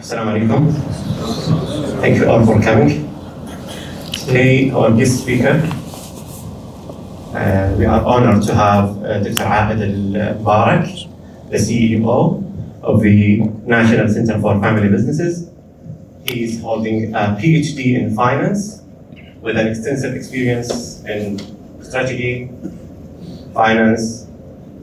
Assalamu alaikum. Thank you all for coming. Today, our guest speaker, we are honored to have Dr. Ayth Almubarak, the CEO of the National Center for Family Businesses. He is holding a PhD in finance with an extensive experience in strategy, finance,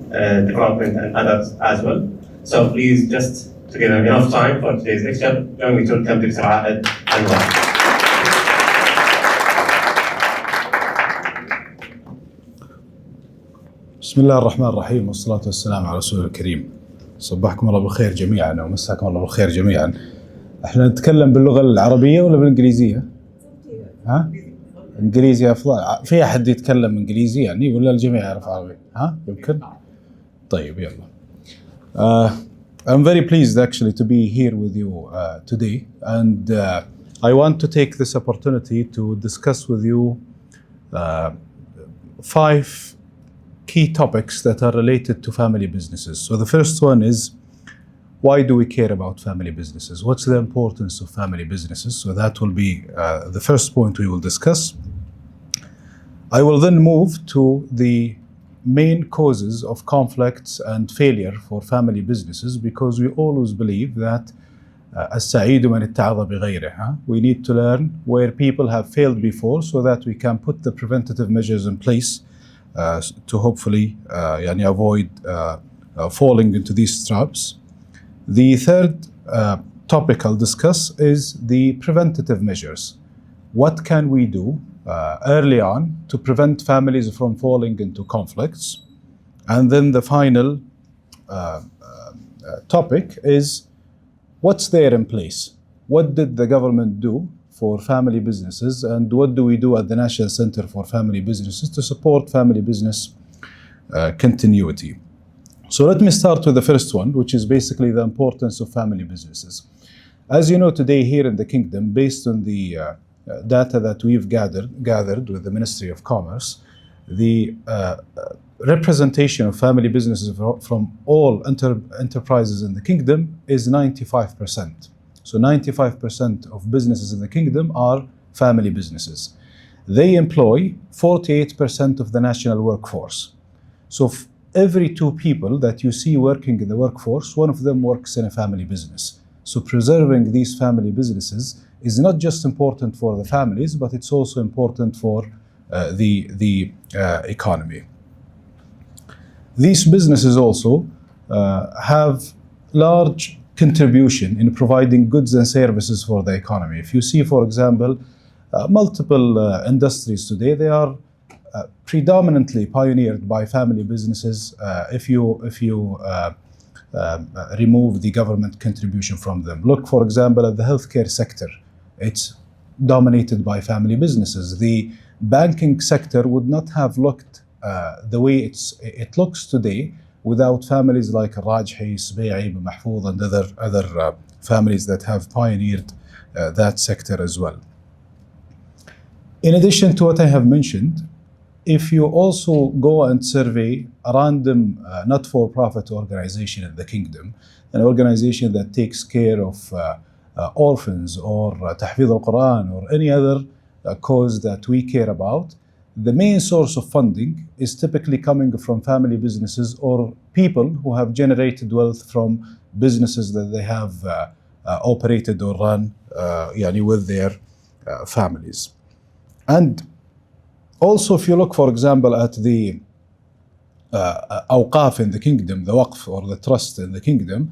development, and others as well. So please, just to give enough time for today's lecture, allow me to welcome Dr. Ayth Almubarak. بسم الله الرحمن الرحيم والصلاة والسلام على رسول الكريم. صبحكم الله بالخير جميعا ومساكم الله بالخير جميعا. احنا نتكلم باللغة العربية ولا بالإنجليزية؟ ها؟ إنجليزي أفضل. في أحد يتكلم إنجليزي يعني ولا الجميع يعرف عربي؟ ها؟ يمكن؟ طيب يلا. I'm very pleased actually to be here with you today, and I want to take this opportunity to discuss with you 5 key topics that are related to family businesses. So the first one is, why do we care about family businesses? What's the importance of family businesses? So that will be the first point we will discuss. I will then move to the main causes of conflicts and failure for family businesses, because we always believe that السعيد من اتعظ بغيره. We need to learn where people have failed before so that we can put the preventative measures in place to hopefully avoid falling into these traps. The third topic I'll discuss is the preventative measures. What can we do early on to prevent families from falling into conflicts? And then the final topic is, what's there in place? What did the government do for family businesses, and what do we do at the National Center for Family Businesses to support family business continuity? So let me start with the first one, which is basically the importance of family businesses. As you know, today here in the Kingdom, based on the data that we've gathered with the Ministry of Commerce, the representation of family businesses from all enterprises in the Kingdom is 95%. So 95% of businesses in the Kingdom are family businesses. They employ 48% of the national workforce. So every 2 people that you see working in the workforce, 1 of them works in a family business. So preserving these family businesses is not just important for the families, but it's also important for the economy. These businesses also have large contribution in providing goods and services for the economy. If you see, for example, multiple industries today, they are predominantly pioneered by family businesses. If you remove the government contribution from them. Look, for example, at the healthcare sector. It's dominated by family businesses. The banking sector would not have looked the way it looks today without families like Rajhi, Sbai'i, Mahfoud, and other families that have pioneered that sector as well. In addition to what I have mentioned, if you also go and survey a random not-for-profit organization in the Kingdom, an organization that takes care of orphans or Tahfidh al-Quran or any other cause that we care about, the main source of funding is typically coming from family businesses or people who have generated wealth from businesses that they have operated or run with their families. And also, if you look, for example, at the awqaf in the Kingdom, the waqf or the trust in the Kingdom,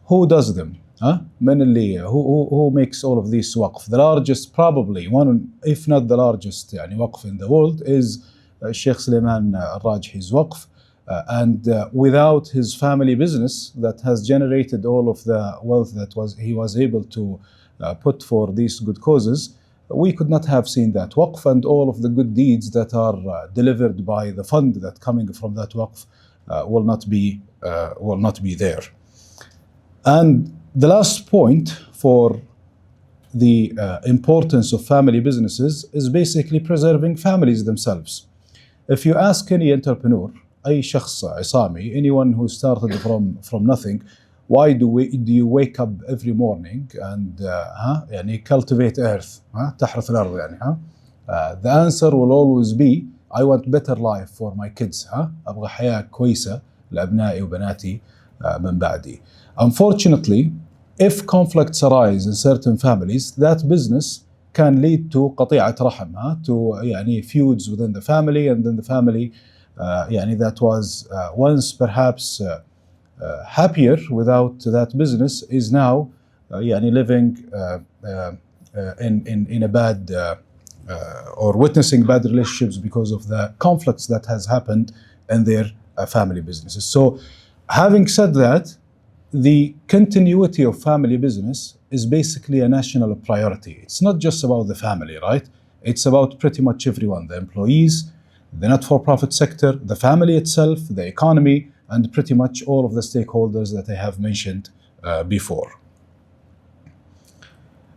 who does them? Who makes all of these waqf? The largest, probably one, if not the largest, waqf in the world is Sheikh Sulaiman al-Rajhi's waqf. And without his family business that has generated all of the wealth that he was able to put for these good causes, we could not have seen that waqf, and all of the good deeds that are delivered by the fund that coming from that waqf will not be there. And the last point for the importance of family businesses is basically preserving families themselves. If you ask any entrepreneur, أي شخص عصامي, anyone who started from nothing, why do you wake up every morning and يعني cultivate earth تحرث الأرض يعني the answer will always be I want better life for my kids أبغى حياة كويسة لأبنائي وبناتي من بعدي. Unfortunately, if conflicts arise in certain families, that business can lead to قطيعة رحم to يعني feuds within the family, and then the family يعني that was once perhaps happier without that business is now يعني living in a bad or witnessing bad relationships because of the conflicts that has happened in their family businesses. So having said that, the continuity of family business is basically a national priority. It's not just about the family, right? It's about pretty much everyone, the employees, the not-for-profit sector, the family itself, the economy, and pretty much all of the stakeholders that I have mentioned before.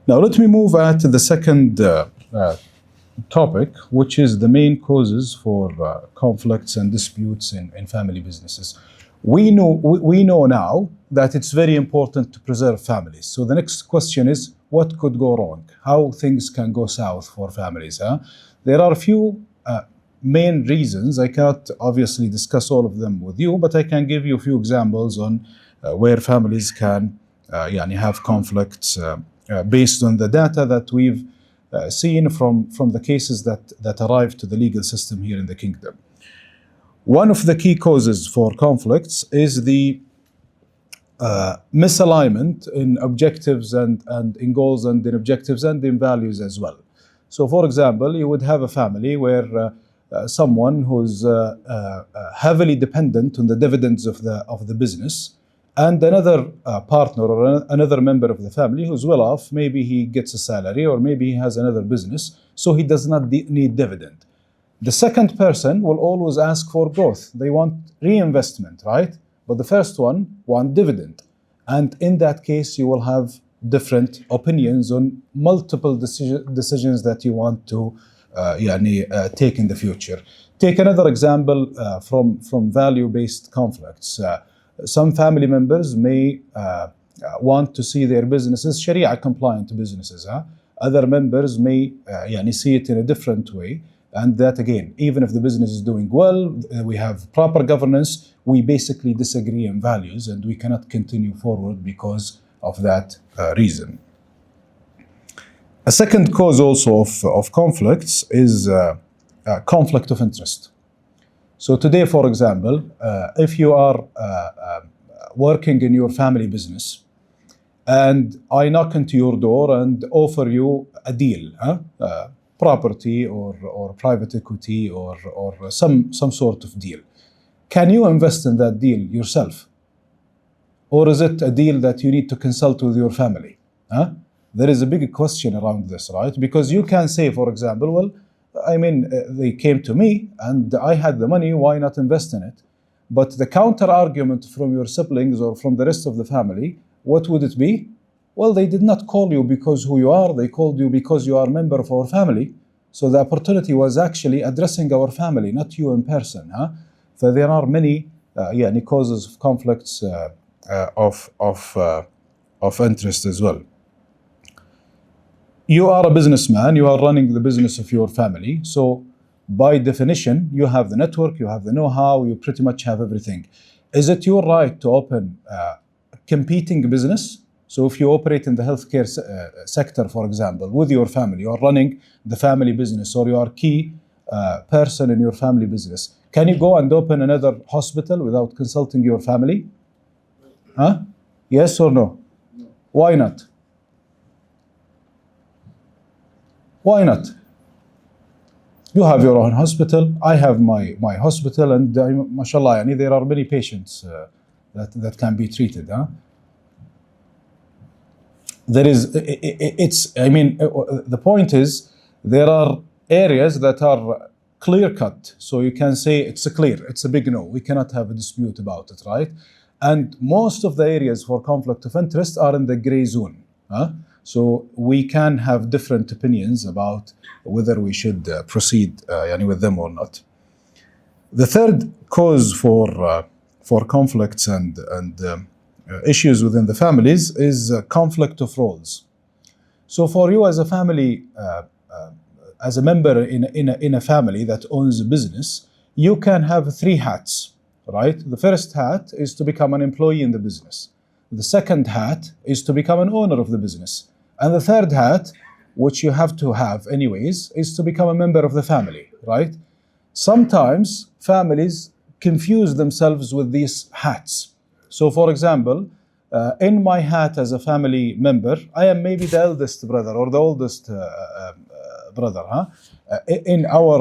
Now let me move at the second topic, which is the main causes for conflicts and disputes in family businesses. We know now that it's very important to preserve families. So the next question is, what could go wrong? How things can go south for families? There are a few main reasons. I cannot obviously discuss all of them with you, but I can give you a few examples on where families can يعني have conflicts based on the data that we've seen from the cases that arrived to the legal system here in the kingdom. One of the key causes for conflicts is the misalignment in objectives and in goals and in objectives and in values as well. So for example, you would have a family where someone who's heavily dependent on the dividends of the business, and another partner or another member of the family who's well off. Maybe he gets a salary, or maybe he has another business, so he does not need dividend. The second person will always ask for growth. They want reinvestment, right? But the first one wants dividend. And in that case, you will have different opinions on multiple decisions that you want to take in the future. Take another example from value-based conflicts. Some family members may want to see their businesses Sharia-compliant businesses. Other members may see it in a different way. And that again, even if the business is doing well, we have proper governance, we basically disagree in values and we cannot continue forward because of that reason. A second cause also of conflicts is conflict of interest. So today, for example, if you are working in your family business and I knock into your door and offer you a deal, property or private equity or some sort of deal, can you invest in that deal yourself? Or is it a deal that you need to consult with your family? There is a big question around this, right? Because you can say, for example, well, I mean, they came to me and I had the money, why not invest in it? But the counter argument from your siblings or from the rest of the family, what would it be? Well, they did not call you because who you are, they called you because you are a member of our family. So the opportunity was actually addressing our family, not you in person. So there are many causes of conflicts of interest as well. You are a businessman, you are running the business of your family. So by definition, you have the network, you have the know-how, you pretty much have everything. Is it your right to open competing business? So if you operate in the healthcare sector, for example, with your family, you are running the family business, or you are key person in your family business, can you go and open another hospital without consulting your family? Yes or no? No. Why not? Why not? You have your own hospital, I have my hospital, and mashallah, there are many patients that can be treated. There is, the point is, there are areas that are clear cut. So you can say it's a big no. We cannot have a dispute about it, right? And most of the areas for conflict of interest are in the gray zone. So we can have different opinions about whether we should proceed with them or not. The third cause for conflicts and issues within the families is conflict of roles. So for you as a family, as a member in a family that owns a business, you can have three hats, right? The first hat is to become an employee in the business. The second hat is to become an owner of the business. And the third hat, which you have to have anyways, is to become a member of the family, right? Sometimes families confuse themselves with these hats. So for example, in my hat as a family member, I am maybe the eldest brother or the oldest brother. In our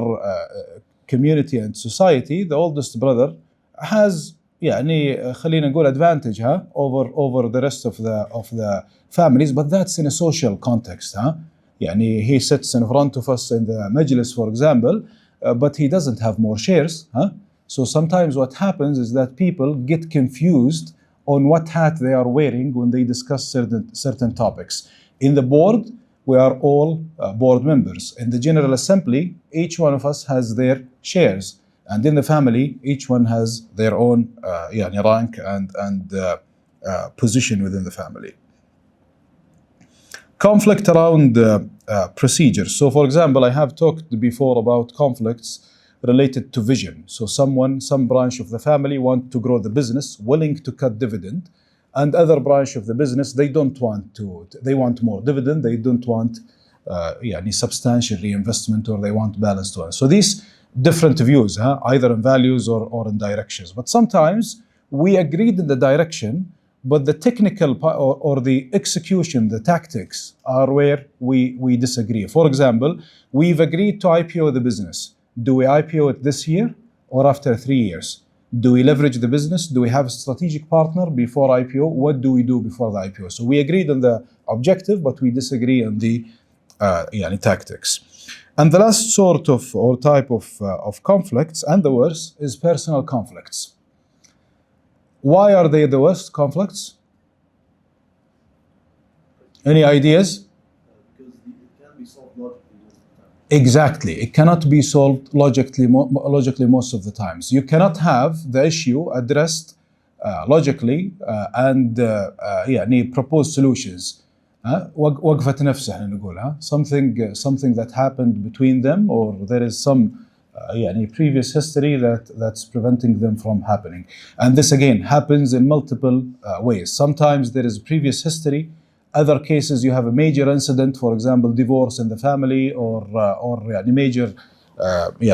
community and society, the oldest brother has يعني خلينا نقول advantage over the rest of the families, but that's in a social context. يعني he sits in front of us in the majlis, for example, but he doesn't have more shares. So sometimes what happens is that people get confused on what hat they are wearing when they discuss certain topics. In the board, we are all board members. In the General Assembly, each one of us has their shares. And in the family, each one has their own rank and position within the family. Conflict around procedures. So for example, I have talked before about conflicts related to vision. So some branch of the family want to grow the business, willing to cut dividend, and other branch of the business, they don't want to, they want more dividend, they don't want any substantial reinvestment, or they want balanced one. So these different views, either in values or in directions. But sometimes we agreed in the direction, but the technical or the execution, the tactics are where we disagree. For example, we've agreed to IPO the business. Do we IPO it this year or after 3 years? Do we leverage the business? Do we have a strategic partner before IPO? What do we do before the IPO? So we agreed on the objective, but we disagree on the tactics. And the last sort of or type of conflicts, and the worst, is personal conflicts. Why are they the worst conflicts? Any ideas? Because it can be solved logically. Exactly. It cannot be solved logically most of the times. You cannot have the issue addressed logically and propose solutions. وقفت نفسه احنا نقول something that happened between them, or there is some previous history that's preventing them from happening. And this again happens in multiple ways. Sometimes there is previous history. Other cases you have a major incident, for example, divorce in the family, or major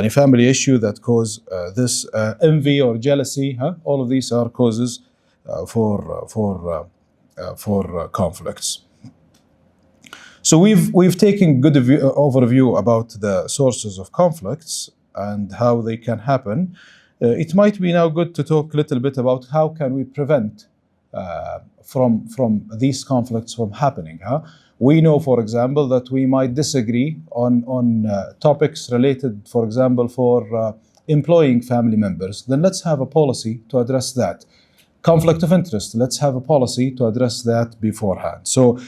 family issue that cause this envy or jealousy. All of these are causes for conflicts. So we've taken good overview about the sources of conflicts and how they can happen. It might be now good to talk a little bit about how can we prevent from these conflicts from happening. We know, for example, that we might disagree on topics related, for example, for employing family members. Then let's have a policy to address that. Conflict of interest, let's have a policy to address that beforehand. So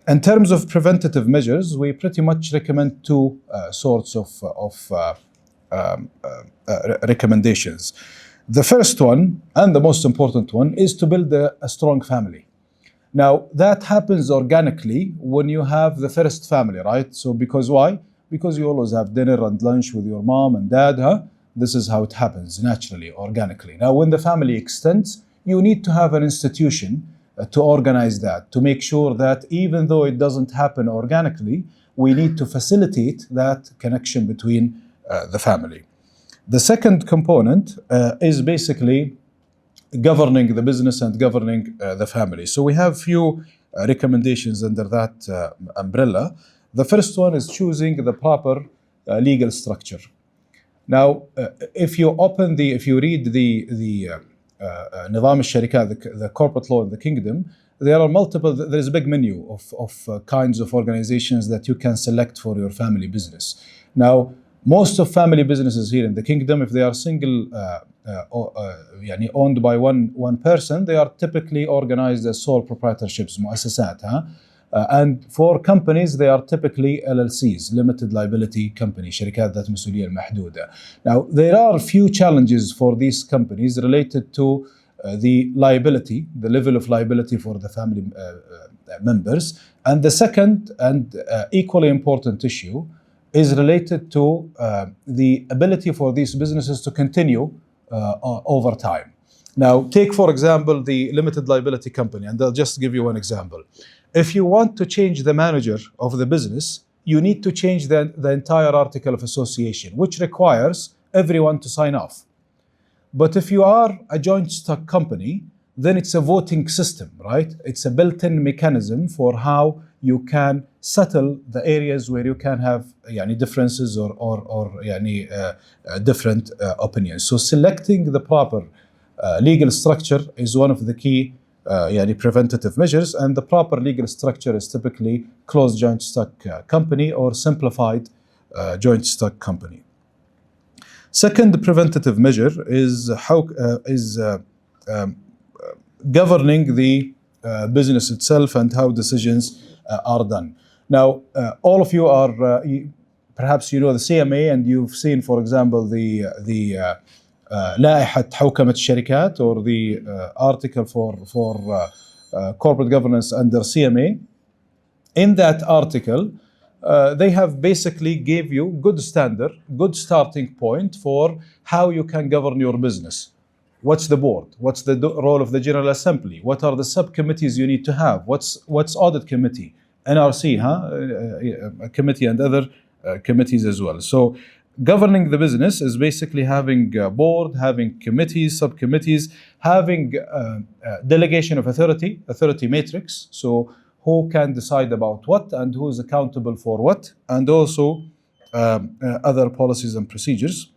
in terms of preventative measures, we pretty much recommend two sorts of recommendations. The first one, and the most important one, is to build a strong family. Now, that happens organically when you have the first family, right? So because why? Because you always have dinner and lunch with your mom and dad, This is how it happens, naturally, organically. Now, when the family extends, you need to have an institution to organize that, to make sure that even though it doesn't happen organically, we need to facilitate that connection between the family. The second component is basically governing the business and governing the family. So we have few recommendations under that umbrella. The first one is choosing the proper legal structure. Now, if you read the نظام الشركات, the corporate law in the kingdom, there is a big menu of kinds of organizations that you can select for your family business. Now, most of family businesses here in the kingdom, if they are single, owned by one person, they are typically organized as sole proprietorships, مؤسسات. And for companies, they are typically LLCs, limited liability company, شركات ذات مسؤولية المحدودة. Now, there are few challenges for these companies related to the liability, the level of liability for the family members. And the second and equally important issue is related to the ability for these businesses to continue over time. Now, take for example the limited liability company, and I'll just give you one example. If you want to change the manager of the business, you need to change the entire article of association, which requires everyone to sign off. But if you are a joint stock company, then it's a voting system, right? It's a built-in mechanism for how you can settle the areas where you can have differences or different opinions. So selecting the proper legal structure is one of the key preventative measures, and the proper legal structure is typically closed joint stock company or simplified joint stock company. Second preventative measure is governing the business itself and how decisions are done. Now, all of you are perhaps you know the CMA, and you've seen, for example, the لائحة حوكمة الشركات, or the article for corporate governance under CMA. In that article, they have basically gave you good standard, good starting point for how you can govern your business. What's the board? What's the role of the General Assembly? What are the subcommittees you need to have? What's audit committee, NRC, committee, and other committees as well. So governing the business is basically having a board, having committees, subcommittees, having delegation of authority matrix. So who can decide about what and who is accountable for what, and also other policies and procedures.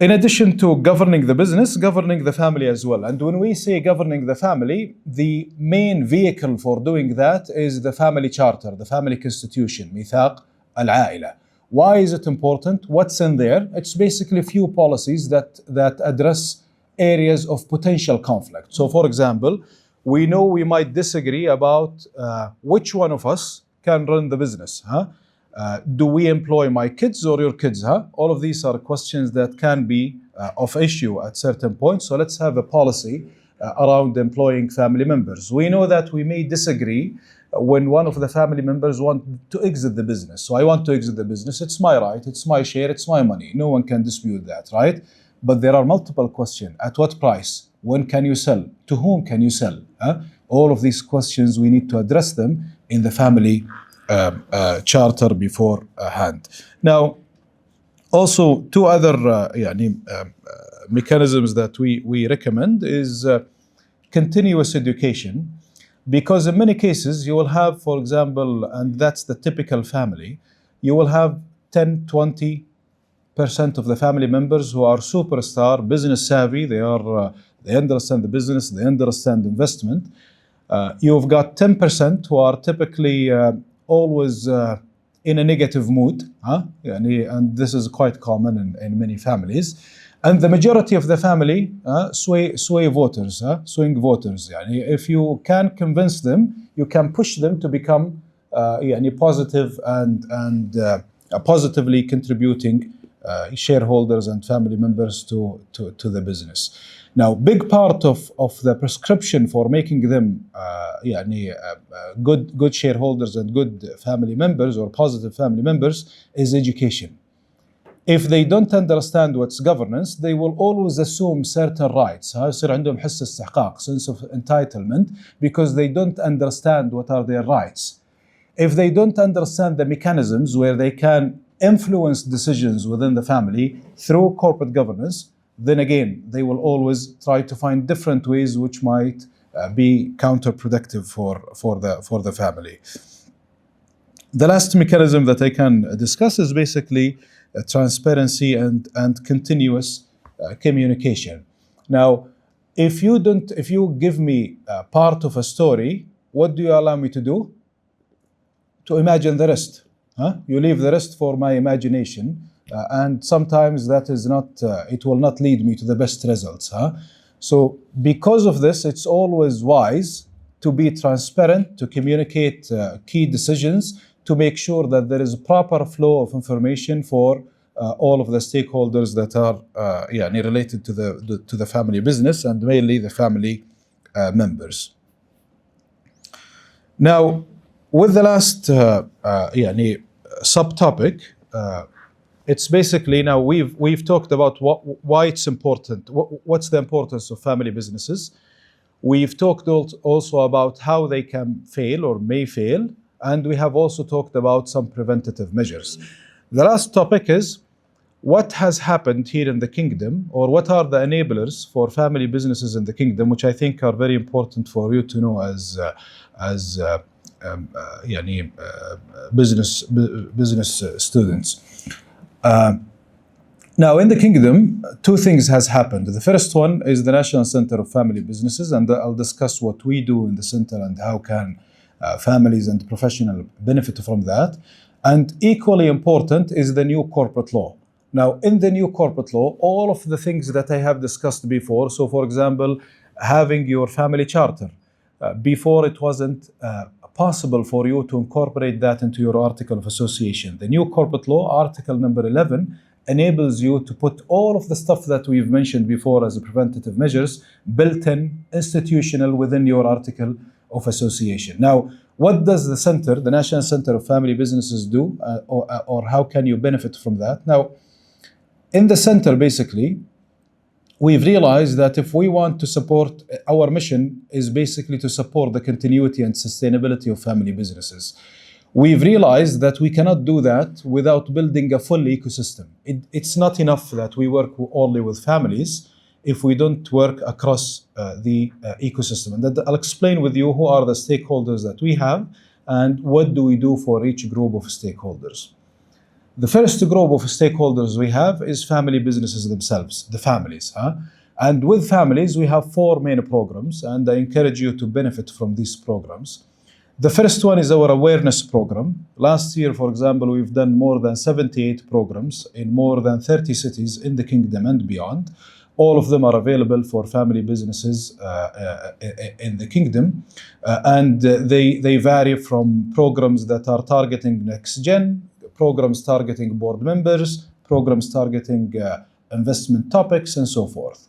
In addition to governing the business, governing the family as well. And when we say governing the family, the main vehicle for doing that is the family charter, the family constitution, ميثاق العائلة. Why is it important? What's in there? It's basically a few policies that address areas of potential conflict. So for example, we know we might disagree about which one of us can run the business. Do we employ my kids or your kids? All of these are questions that can be of issue at certain points. So let's have a policy around employing family members. We know that we may disagree when one of the family members want to exit the business. So I want to exit the business. It's my right. It's my share. It's my money. No one can dispute that, right? But there are multiple questions. At what price? When can you sell? To whom can you sell? All of these questions, we need to address them in the family charter beforehand. Now, also two other mechanisms that we recommend is continuous education, because in many cases you will have, for example, and that's the typical family, you will have 10-20% of the family members who are superstar, business savvy. They understand the business, they understand investment. You've got 10% who are typically always in a negative mood, and this is quite common in many families. And the majority of the family swing voters. If you can convince them, you can push them to become positive and positively contributing shareholders and family members to the business. Now, big part of the prescription for making them good shareholders and good family members or positive family members is education. If they don't understand what's governance, they will always assume certain rights. يصير عندهم حس استحقاق, sense of entitlement, because they don't understand what are their rights. If they don't understand the mechanisms where they can influence decisions within the family through corporate governance, then again, they will always try to find different ways which might be counterproductive for the family. The last mechanism that I can discuss is basically transparency and continuous communication. Now, if you give me part of a story, what do you allow me to do? To imagine the rest. You leave the rest for my imagination, and sometimes that is not. It will not lead me to the best results. So, because of this, it's always wise to be transparent, to communicate key decisions, to make sure that there is a proper flow of information for all of the stakeholders that are related to the family business, and mainly the family members. Now, with the last subtopic, it's basically, now we've talked about why it's important, what's the importance of family businesses. We've talked also about how they can fail or may fail, and we have also talked about some preventative measures. The last topic is what has happened here in the kingdom, or what are the enablers for family businesses in the kingdom, which I think are very important for you to know as business students. Now, in the kingdom, two things has happened. The first one is the National Center of Family Businesses, and I'll discuss what we do in the center and how can families and professionals benefit from that. And equally important is the new corporate law. Now, in the new corporate law, all of the things that I have discussed before, so for example, having your family charter, before it wasn't possible for you to incorporate that into your article of association. The new corporate law, article number 11, enables you to put all of the stuff that we've mentioned before as a preventative measures built-in, institutional within your article of association. Now, what does the center, the National Center of Family Businesses do, or how can you benefit from that? Now, in the center, basically, we've realized that if we want to support, our mission is basically to support the continuity and sustainability of family businesses. We've realized that we cannot do that without building a full ecosystem. It's not enough that we work only with families if we don't work across the ecosystem. And that I'll explain with you who are the stakeholders that we have and what do we do for each group of stakeholders. The first group of stakeholders we have is family businesses themselves, the families. And with families, we have 4 main programs, and I encourage you to benefit from these programs. The first one is our awareness program. Last year, for example, we've done more than 78 programs in more than 30 cities in the kingdom and beyond. All of them are available for family businesses in the kingdom. And they vary from programs that are targeting next gen, programs targeting board members, programs targeting investment topics, and so forth.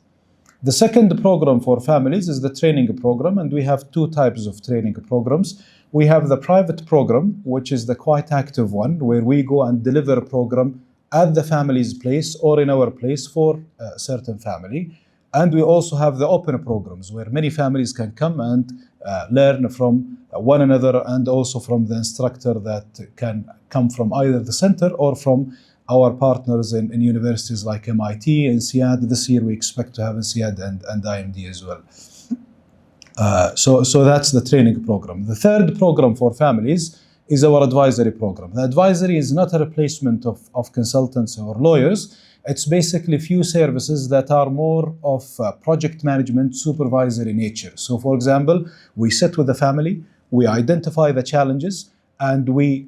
The second program for families is the training program, and we have 2 types of training programs. We have the private program, which is the quite active one, where we go and deliver a program at the family's place or in our place for a certain family. And we also have the open programs, where many families can come and learn from one another, and also from the instructor that can come from either the center or from our partners in universities like MIT and INSEAD. This year we expect to have INSEAD and IMD as well. So that's the training program. The third program for families is our advisory program. The advisory is not a replacement of consultants or lawyers. It's basically few services that are more of project management, supervisory nature. So for example, we sit with the family, we identify the challenges, and we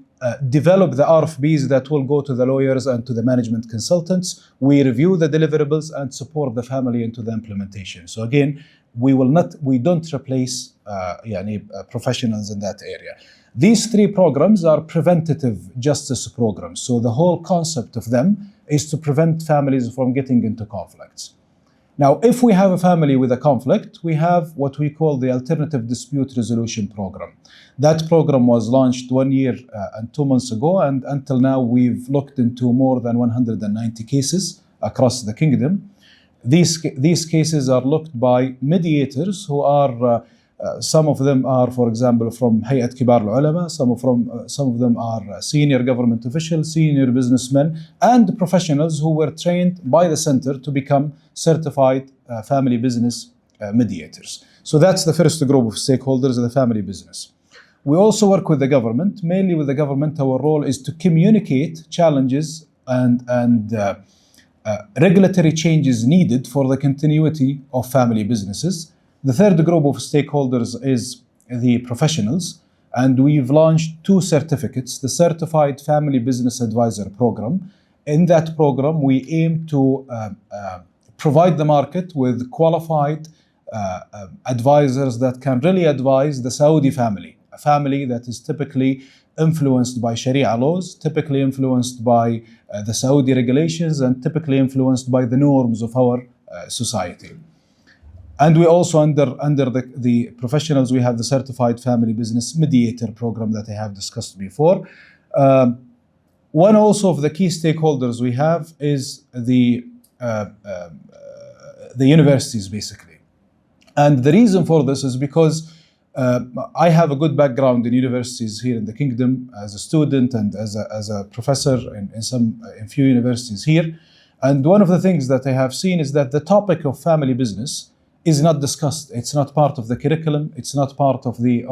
develop the RFBs that will go to the lawyers and to the management consultants. We review the deliverables and support the family into the implementation. So again, we don't replace professionals in that area. These 3 programs are preventative justice programs. So the whole concept of them is to prevent families from getting into conflicts. Now, if we have a family with a conflict, we have what we call the Alternative Dispute Resolution Program. That program was launched 1 year and 2 months ago, and until now we've looked into more than 190 cases across the kingdom. These cases are looked by mediators who are some of them are, for example, from Hayat Kibar al-Ulama, some of them are senior government officials, senior businessmen, and professionals who were trained by the center to become certified family business mediators. So that's the first group of stakeholders, the family business. We also work with the government. Mainly with the government, our role is to communicate challenges and regulatory changes needed for the continuity of family businesses. The third group of stakeholders is the professionals, and we've launched 2 certificates, the Certified Family Business Advisor Program. In that program, we aim to provide the market with qualified advisors that can really advise the Saudi family a family that is typically influenced by Sharia laws, typically influenced by the Saudi regulations, and typically influenced by the norms of our society. And we also, under the professionals, we have the Certified Family Business Mediator program that I have discussed before. One also of the key stakeholders we have is the universities, basically. And the reason for this is because I have a good background in universities here in the Kingdom as a student and as a professor in few universities here. And one of the things that I have seen is that the topic of family business is not discussed. It's not part of the curriculum. It's not part of the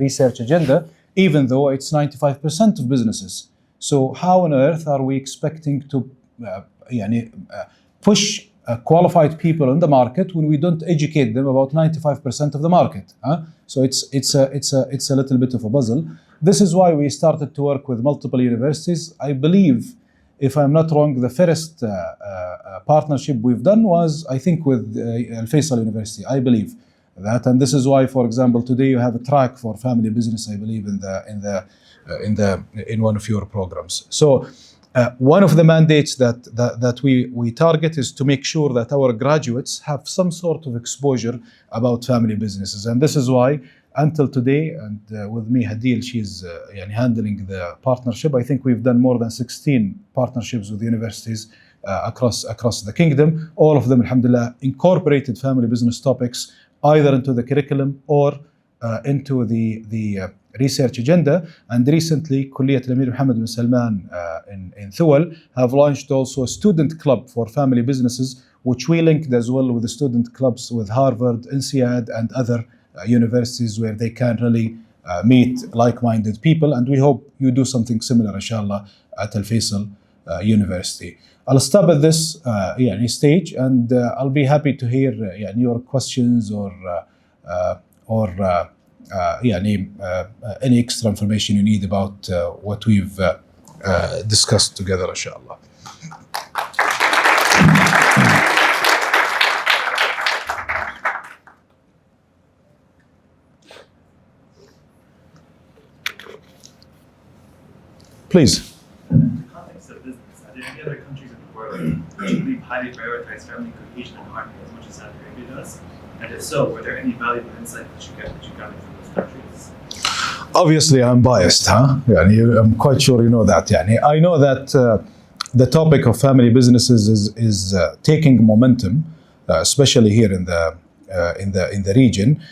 research agenda, even though it's 95% of businesses. So how on earth are we expecting to push qualified people in the market when we don't educate them about 95% of the market? So it's a little bit of a puzzle. This is why we started to work with multiple universities. I believe, if I'm not wrong, the first partnership we've done was, I think, with alfaisal-university. I believe that, and this is why, for example, today you have a track for family business, I believe, in one of your programs. So one of the mandates that we target is to make sure that our graduates have some sort of exposure about family businesses, and this is why until today, and with me Hadil, she's handling the partnership. I think we've done more than 16 partnerships with universities across the Kingdom. All of them, alhamdulillah, incorporated family business topics either into the curriculum or into the research agenda. And recently, Kulliyat Al-Amir Mohammed bin Salman in Thual have launched also a student club for family businesses, which we linked as well with the student clubs with Harvard, INSEAD, and other universities where they can really meet like-minded people. And we hope you do something similar, inshallah, at Al-Faisal University. I'll stop at this stage, and I'll be happy to hear your questions or any extra information you need about what we've discussed together, inshallah. In Please. the context of business, are there any other countries in the world which believe highly prioritize family cohesion and harmony as much as Saudi Arabia does? And if so, were there any valuable insight that you got from those countries? Obviously, I'm biased, I'm quite sure you know that. I know that the topic of family businesses is taking momentum, especially here in the region.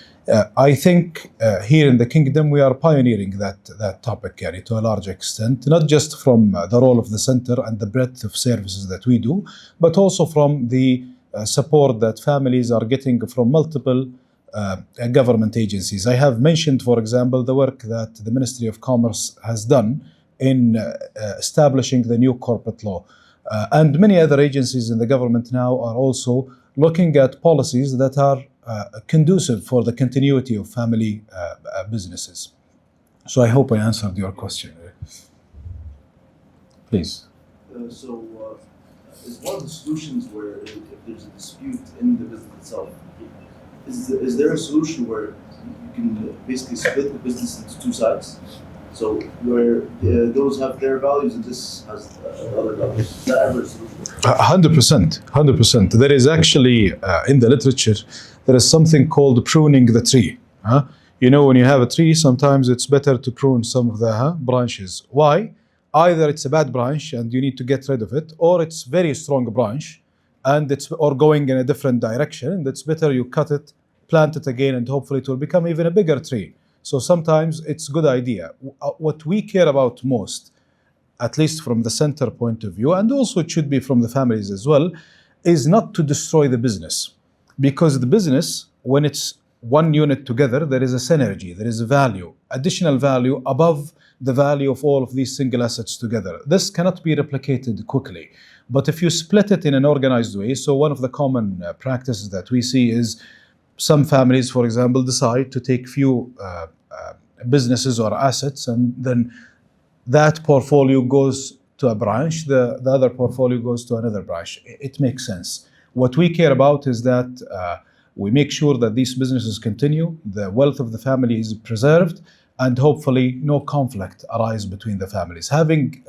I think here in the Kingdom we are pioneering that topic to a large extent, not just from the role of the center and the breadth of services that we do, but also from the support that families are getting from multiple government agencies. I have mentioned, for example, the work that the Ministry of Commerce has done in establishing the new corporate law. And many other agencies in the government now are also looking at policies that are conducive for the continuity of family businesses. So I hope I answered your question. Please. Is one of the solutions where if there's a dispute in the business itself, is there a solution where you can basically split the business into two sides? So where those have their values and this has other values. Is that ever a solution? 100%. There is actually, in the literature, there is something called pruning the tree. When you have a tree, sometimes it's better to prune some of the branches. Why? Either it's a bad branch and you need to get rid of it, or it's very strong branch and or going in a different direction, and it's better you cut it, plant it again, and hopefully it will become even a bigger tree. So sometimes it's a good idea. What we care about most, at least from the center point of view, and also it should be from the families as well, is not to destroy the business. Because the business, when it's one unit together, there is a synergy, there is a value, additional value above the value of all of these single assets together. This cannot be replicated quickly. But if you split it in an organized way, so one of the common practices that we see is some families, for example, decide to take few businesses or assets, and then that portfolio goes to a branch, the other portfolio goes to another branch. It makes sense. What we care about is that We make sure that these businesses continue, the wealth of the family is preserved, and hopefully no conflict arises between the families. Having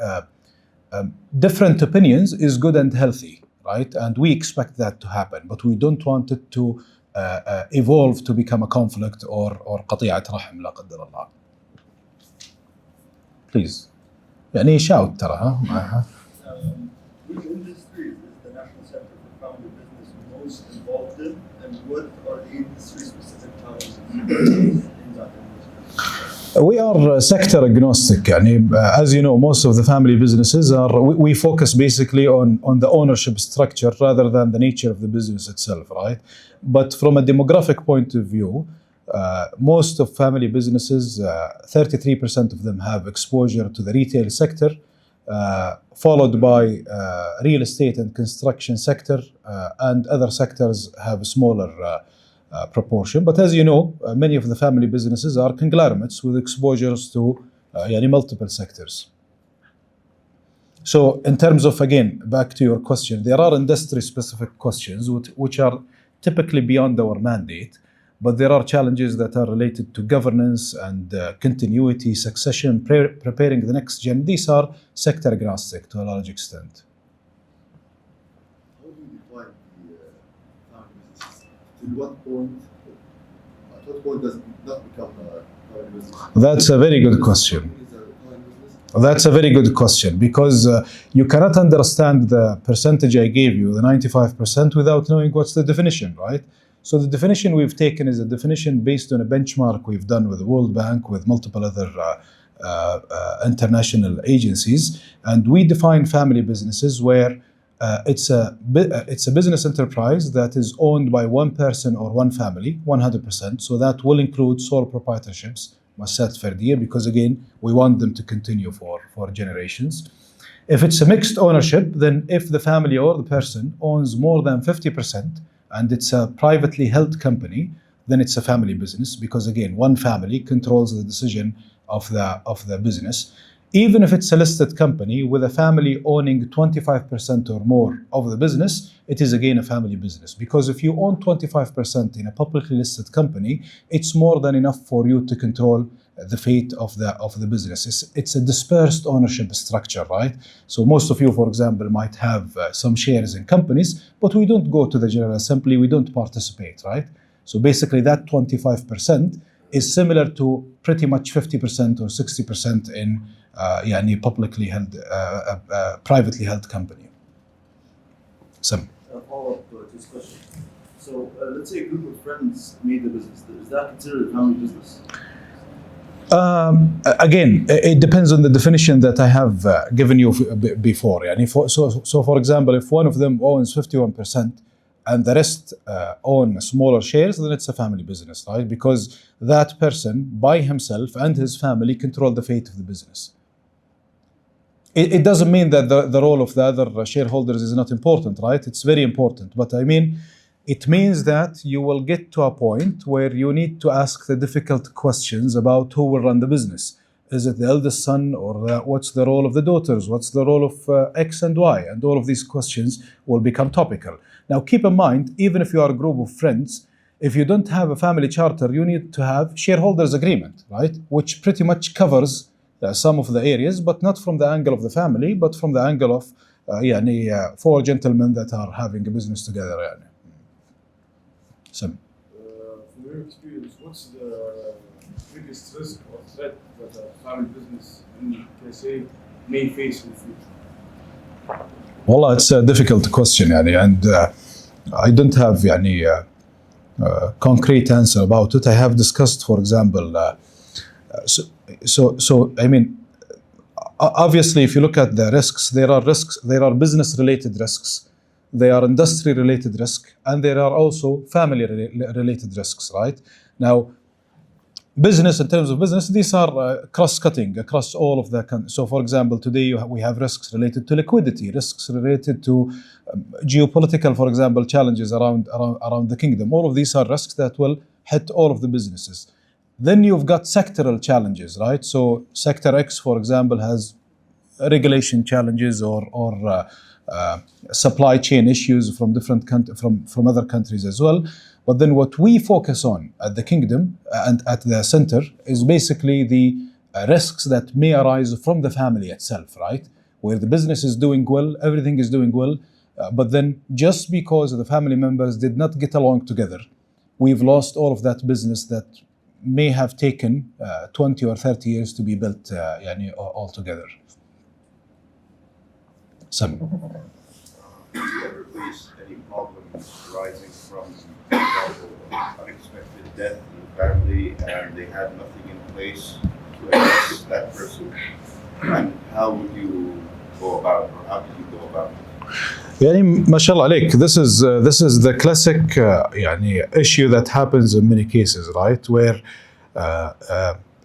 different opinions is good and healthy, right? And we expect that to happen, but we don't want it to evolve to become a conflict or قطيعة رحم لا قدر الله. Please. يعني shout ترى ها. Which industries is the National Center for Family Business most involved in, and what are the industry-specific challenges in that industry? We are sector agnostic. يعني, as you know, most of the family businesses we focus basically on the ownership structure rather than the nature of the business itself, right? But from a demographic point of view, most of family businesses, 33% of them have exposure to the retail sector, followed by real estate and construction sector, and other sectors have a smaller proportion. But as you know, many of the family businesses are conglomerates with exposures to multiple sectors. So in terms of, again, back to your question, there are industry-specific questions which are typically beyond our mandate, but there are challenges that are related to governance and continuity, succession, preparing the next gen. These are sector agnostic to a large extent. How do you define the family business? At what point does it not become a family business? That's a very good question. That's a very good question, because you cannot understand the percentage I gave you, the 95%, without knowing what's the definition, right? So the definition we've taken is a definition based on a benchmark we've done with the World Bank, with multiple other international agencies, and we define family businesses where it's a business enterprise that is owned by one person or one family, 100%. So that will include sole proprietorships, مؤسسات فردية, because again, we want them to continue for generations. If it's a mixed ownership, then if the family or the person owns more than 50% and it's a privately held company, then it's a family business, because again, one family controls the decision of the business. Even if it's a listed company with a family owning 25% or more of the business, it is again a family business. Because if you own 25% in a publicly listed company, it's more than enough for you to control the fate of the business. It's a dispersed ownership structure, right? So most of you, for example, might have some shares in companies, but we don't go to the General Assembly, we don't participate, right? So basically that 25% is similar to pretty much 50% or 60% in publicly held, privately held company. Some. Follow-up to this question. So let's say a group of friends made the business. Is that considered a family business? Again, it depends on the definition that I have given you before. So for example, if one of them owns 51% and the rest own smaller shares, then it's a family business, right? Because that person by himself and his family control the fate of the business. It doesn't mean that the role of the other shareholders is not important, right? It's very important. But I mean, it means that you will get to a point where you need to ask the difficult questions about who will run the business. Is it the eldest son, or what's the role of the daughters? What's the role of X and Y? And all of these questions will become topical. Now, keep in mind, even if you are a group of friends, if you don't have a family charter, you need to have shareholders agreement, right? Which pretty much covers some of the areas, but not from the angle of the family, but from the angle of four gentlemen that are having a business together. From your experience, what's the biggest risk or threat that a family business in KSA may face in the future? Well, it's a difficult question, and I don't have any concrete answer about it. I have discussed, for example, so I mean, obviously, if you look at the risks, there are business-related risks, there are industry-related risks, and there are also family-related risks, right? Now, business, in terms of business, these are cross-cutting across all of the countries. So, for example, today we have risks related to liquidity, risks related to geopolitical, for example, challenges around the kingdom. All of these are risks that will hit all of the businesses. Then you've got sectoral challenges, right? So sector X, for example, has regulation challenges or supply chain issues from different from other countries as well. But then what we focus on at the kingdom and at the center is basically the risks that may arise from the family itself, right? Where the business is doing well, everything is doing well, but then just because the family members did not get along together, we've lost all of that business that may have taken 20 or 30 years to be built all together. So, Do you ever face any problems arising from, for example, unexpected death in the family and they had nothing in place to address that person? And how would you go about, or how did you go about it? يعني ما شاء الله عليك, this is the classic issue that happens in many cases, right? Where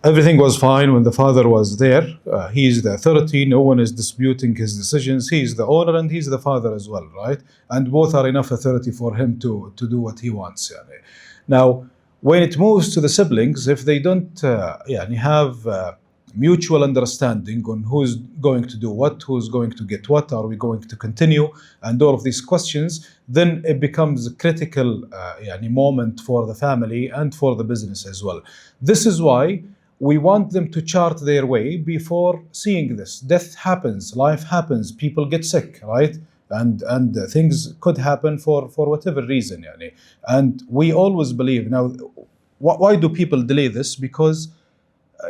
everything was fine when the father was there. He's the authority, no one is disputing his decisions. He's the owner and he's the father as well, right? And both are enough authority for him to do what he wants. Now, when it moves to the siblings, if they don't have mutual understanding on who's going to do what, who's going to get what, are we going to continue, and all of these questions, then it becomes a critical moment for the family and for the business as well. This is why we want them to chart their way before seeing this. Death happens, life happens, people get sick, right? And things could happen for whatever reason. And we always believe, now, why do people delay this? Because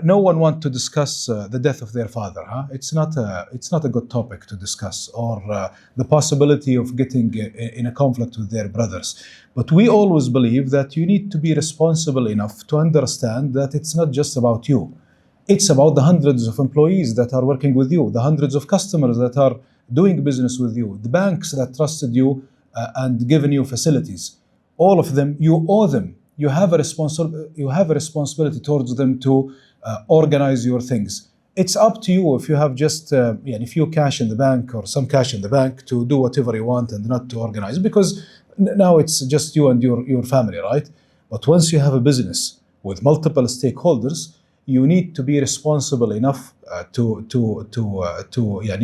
no one wants to discuss the death of their father. It's not a good topic to discuss, or the possibility of getting in a conflict with their brothers. But we always believe that you need to be responsible enough to understand that it's not just about you. It's about the hundreds of employees that are working with you, the hundreds of customers that are doing business with you, the banks that trusted you and given you facilities. All of them, you owe them. You have a responsibility towards them to organize your things. It's up to you if you have just few cash in the bank or some cash in the bank to do whatever you want and not to organize, because now it's just you and your family, right? But once you have a business with multiple stakeholders, you need to be responsible enough to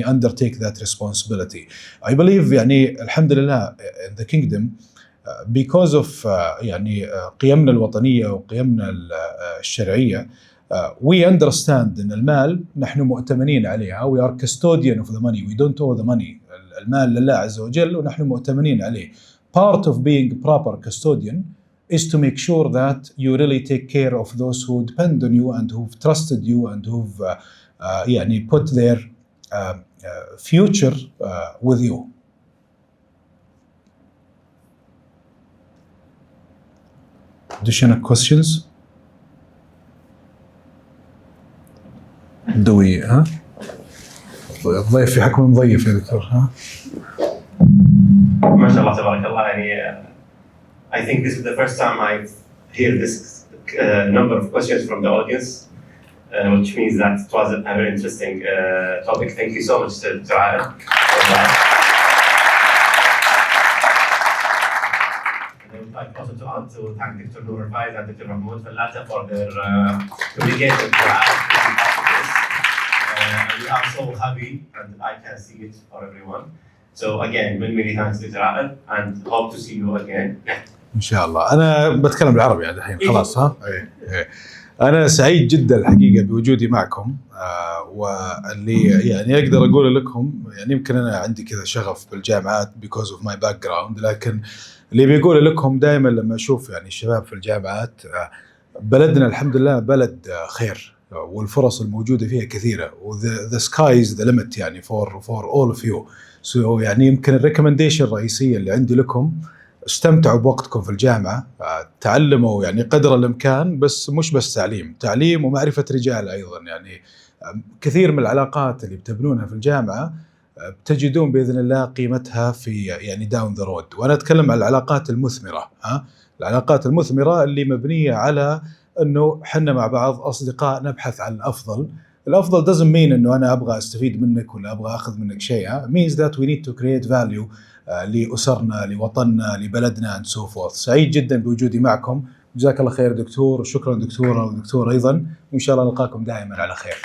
undertake that responsibility. I believe alhamdulillah in the kingdom, because of قيمنا الوطنية وقيمنا الشرعية, we understand إن المال نحن مؤتمنين عليها. We are custodian of the money. We don't owe the money. المال لله عز وجل ونحن مؤتمنين عليه. Part of being proper custodian is to make sure that you really take care of those who depend on you and who've trusted you and who've put their future with you. Additional questions? دوي الضيف يحكم مضيف يا دكتور ما شاء الله تبارك الله. I think this is the first time I hear this number of questions from the audience, which means that it was a very interesting topic. Thank you so much to Ayth for that. I would like also to thank Dr. Noor Faiz and Dr. Mahmoud Fallata for their communication to Ayth. We are so happy, and I can see it for everyone. So again, many thanks Dr. Ayth, and hope to see you again. إن شاء الله. أنا بتكلم بالعربي الحين خلاص إيه. أنا سعيد جدا الحقيقة بوجودي معكم، واللي أقدر أقول لكم يمكن أنا عندي كذا شغف بالجامعات because of my background، لكن اللي بيقول لكم دائما لما أشوف الشباب في الجامعات، بلدنا الحمد لله بلد خير والفرص الموجودة فيها كثيرة، the sky is the limit for all of you. So يمكن الريكومنديشن الرئيسية اللي عندي لكم، استمتعوا بوقتكم في الجامعة، تعلموا قدر الإمكان، بس مش بس تعليم ومعرفة رجال أيضا. كثير من العلاقات اللي بتبنونها في الجامعة بتجدون بإذن الله قيمتها في down the road. وأنا أتكلم عن العلاقات المثمرة، العلاقات المثمرة اللي مبنية على أنه حنا مع بعض أصدقاء نبحث عن الأفضل. الأفضل doesn't mean أنه أنا أبغى أستفيد منك ولا أبغى أخذ منك شيء. means that we need to create value لأسرنا، لوطننا، لبلدنا and so forth. سعيد جدا بوجودي معكم. جزاك الله خير دكتور، وشكرا دكتورة ودكتور أيضا، وإن شاء الله نلقاكم دائما على خير.